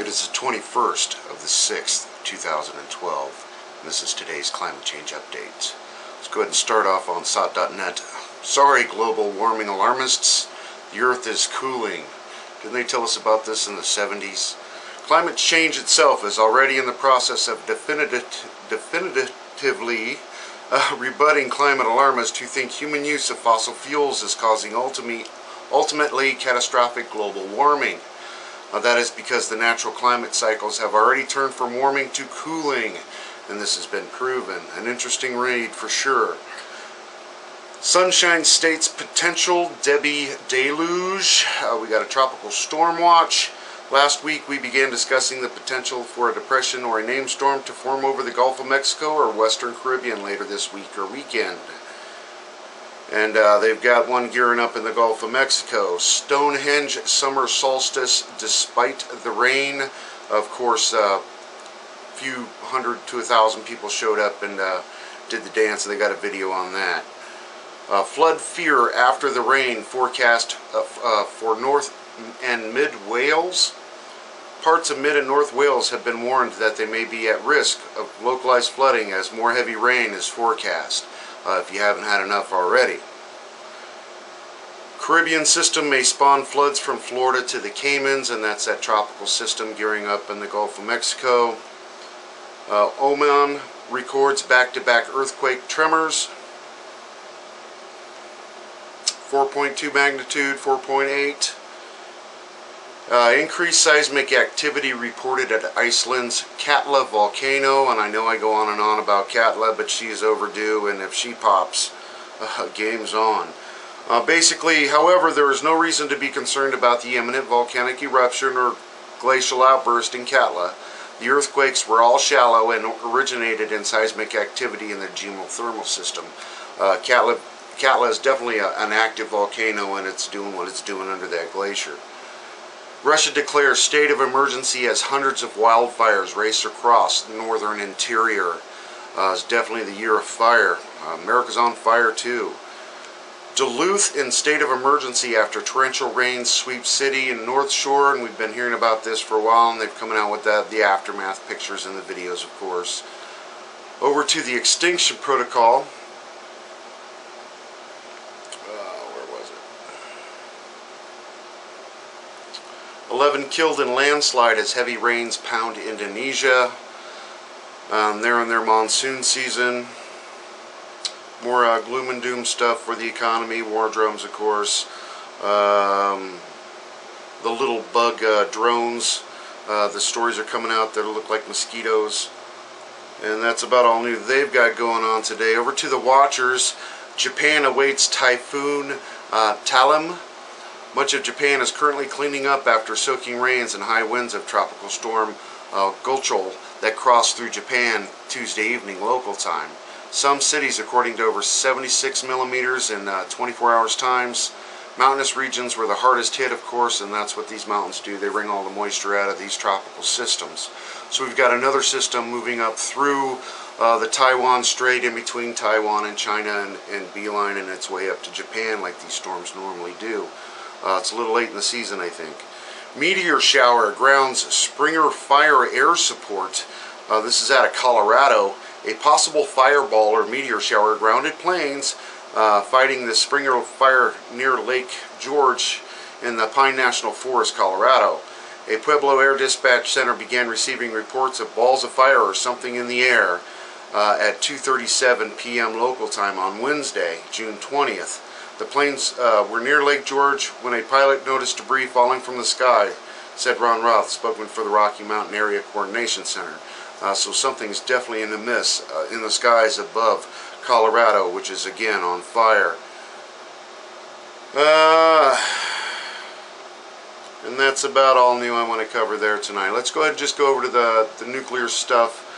It is the 21st of the 6th, 2012, and this is today's climate change update. Let's go ahead and start off on SOT.net. Sorry, global warming alarmists, the Earth is cooling. Didn't they tell us about this in the 70s? Climate change itself is already in the process of definitively rebutting climate alarmists who think human use of fossil fuels is causing ultimately catastrophic global warming. That is because the natural climate cycles have already turned from warming to cooling, and this has been proven. An interesting read for sure. Sunshine State's potential Debbie deluge. We got a tropical storm watch. Last week we began discussing the potential for a depression or a named storm to form over the Gulf of Mexico or Western Caribbean later this week or weekend. And they've got one gearing up in the Gulf of Mexico. Stonehenge summer solstice despite the rain. Of course, a few hundred to 1,000 people showed up and did the dance, and they got a video on that. Flood fear after the rain forecast for North and Mid Wales. Parts of Mid and North Wales have been warned that they may be at risk of localized flooding as more heavy rain is forecast. If you haven't had enough already. Caribbean system may spawn floods from Florida to the Caymans, and that's that tropical system gearing up in the Gulf of Mexico. Oman records back-to-back earthquake tremors. 4.2 magnitude, 4.8. Increased seismic activity reported at Iceland's Katla volcano, and I know I go on and on about Katla, but she is overdue, and if she pops, game's on. Basically, however, there is no reason to be concerned about the imminent volcanic eruption or glacial outburst in Katla. The earthquakes were all shallow and originated in seismic activity in the geothermal system. Katla is definitely an active volcano, and it's doing what it's doing under that glacier. Russia declares state of emergency as hundreds of wildfires race across the northern interior. It's definitely the year of fire. America's on fire too. Duluth in state of emergency after torrential rains sweep city and North Shore, and we've been hearing about this for a while, and they've coming out with the aftermath pictures and the videos, of course. Over to the extinction protocol. 11 killed in landslide as heavy rains pound Indonesia. They're in their monsoon season. More gloom and doom stuff for the economy. War drones, of course. The little bug drones. The stories are coming out that look like mosquitoes. And that's about all new they've got going on today. Over to the watchers. Japan awaits Typhoon Talim. Much of Japan is currently cleaning up after soaking rains and high winds of tropical storm Gulchol that crossed through Japan Tuesday evening local time. Some cities, according to over 76 millimeters in 24 hours times. Mountainous regions were the hardest hit, of course, and that's what these mountains do. They wring all the moisture out of these tropical systems. So we've got another system moving up through the Taiwan Strait in between Taiwan and China and beelining its way up to Japan like these storms normally do. It's a little late in the season, I think. Meteor shower grounds Springer fire air support. This is out of Colorado. A possible fireball or meteor shower grounded planes fighting the Springer fire near Lake George in the Pine National Forest, Colorado. A Pueblo Air Dispatch Center began receiving reports of balls of fire or something in the air at 2:37 p.m. local time on Wednesday, June 20th. The planes were near Lake George when a pilot noticed debris falling from the sky, said Ron Roth, spokesman for the Rocky Mountain Area Coordination Center. So something's definitely in the skies above Colorado, which is again on fire. And that's about all new I want to cover there tonight. Let's go ahead and just go over to the nuclear stuff.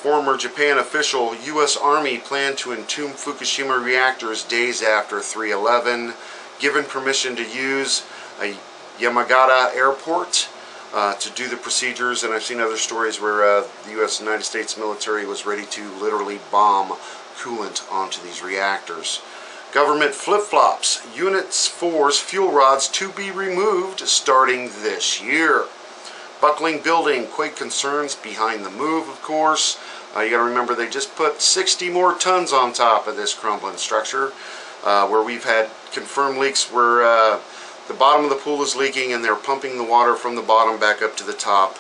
Former Japan official, U.S. Army planned to entomb Fukushima reactors days after 3/11. Given permission to use Yamagata Airport to do the procedures, and I've seen other stories where the United States military was ready to literally bomb coolant onto these reactors. Government flip-flops. Unit 4's fuel rods to be removed starting this year. Buckling building, quake concerns behind the move, of course. You got to remember they just put 60 more tons on top of this crumbling structure, where we've had confirmed leaks where the bottom of the pool is leaking and they're pumping the water from the bottom back up to the top,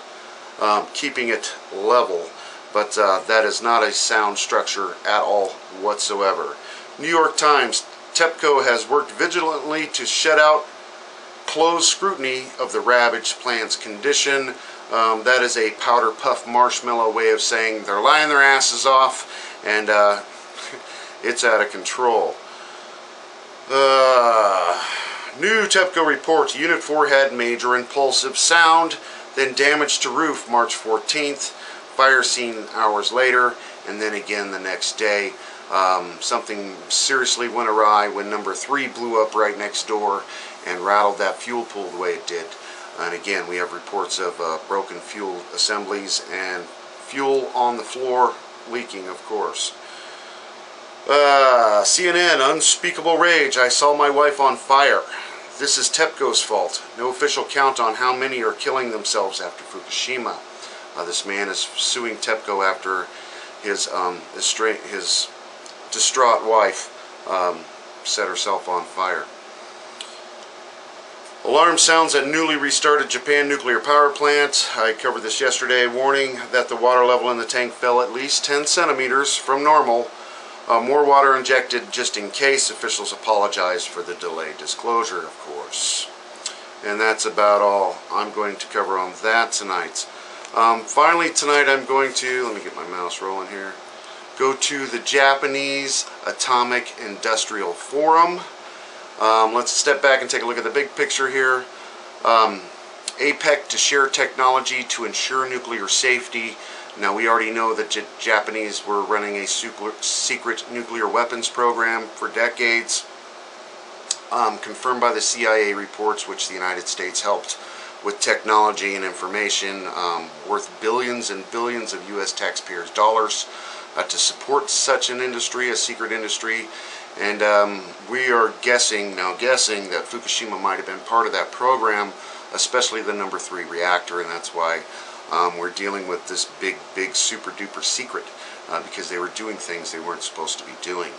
keeping it level. But that is not a sound structure at all whatsoever. New York Times, TEPCO has worked vigilantly to shut out close scrutiny of the ravaged plant's condition. That is a powder puff marshmallow way of saying they're lying their asses off and it's out of control. New TEPCO report, Unit 4 had major impulsive sound, then damage to roof March 14th. Fire seen hours later, and then again the next day. Something seriously went awry when number 3 blew up right next door and rattled that fuel pool the way it did. And again, we have reports of broken fuel assemblies and fuel on the floor leaking, of course. CNN, unspeakable rage. I saw my wife on fire. This is TEPCO's fault. No official count on how many are killing themselves after Fukushima. This man is suing TEPCO after his distraught wife set herself on fire. Alarm sounds at newly restarted Japan nuclear power plant. I covered this yesterday, warning that the water level in the tank fell at least 10 centimeters from normal. More water injected just in case. Officials apologized for the delayed disclosure, of course. And that's about all I'm going to cover on that tonight. Finally tonight I'm going to, let me get my mouse rolling here, go to the Japanese Atomic Industrial Forum. Let's step back and take a look at the big picture here. APEC to share technology to ensure nuclear safety. Now we already know that Japanese were running a secret nuclear weapons program for decades, confirmed by the CIA reports, which the United States helped with technology and information worth billions and billions of U.S. taxpayers' dollars to support such an industry, a secret industry. And we are guessing that Fukushima might have been part of that program, especially the number 3 reactor, and that's why we're dealing with this big super duper secret, because they were doing things they weren't supposed to be doing.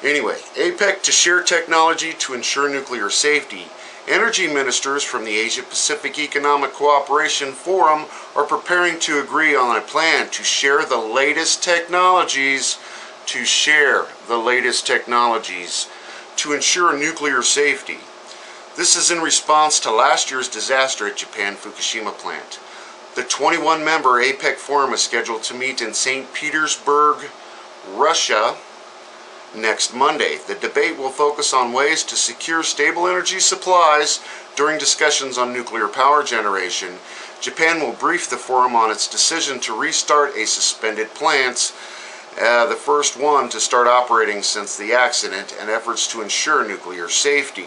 Anyway, APEC to share technology to ensure nuclear safety. Energy ministers from the Asia-Pacific Economic Cooperation Forum are preparing to agree on a plan to share the latest technologies to ensure nuclear safety. This is in response to last year's disaster at Japan Fukushima plant. The 21-member APEC Forum is scheduled to meet in Saint Petersburg, Russia, next Monday. The debate will focus on ways to secure stable energy supplies during discussions on nuclear power generation. Japan will brief the forum on its decision to restart a suspended plant, the first one to start operating since the accident, and efforts to ensure nuclear safety.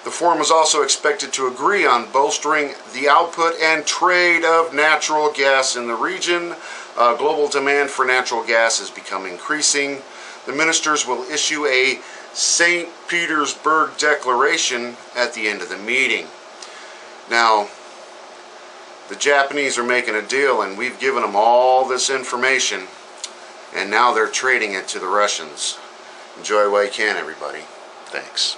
The forum is also expected to agree on bolstering the output and trade of natural gas in the region. Global demand for natural gas has become increasing. The ministers will issue a Saint Petersburg Declaration at the end of the meeting. Now, the Japanese are making a deal, and we've given them all this information, and now they're trading it to the Russians. Enjoy while you can, everybody. Thanks.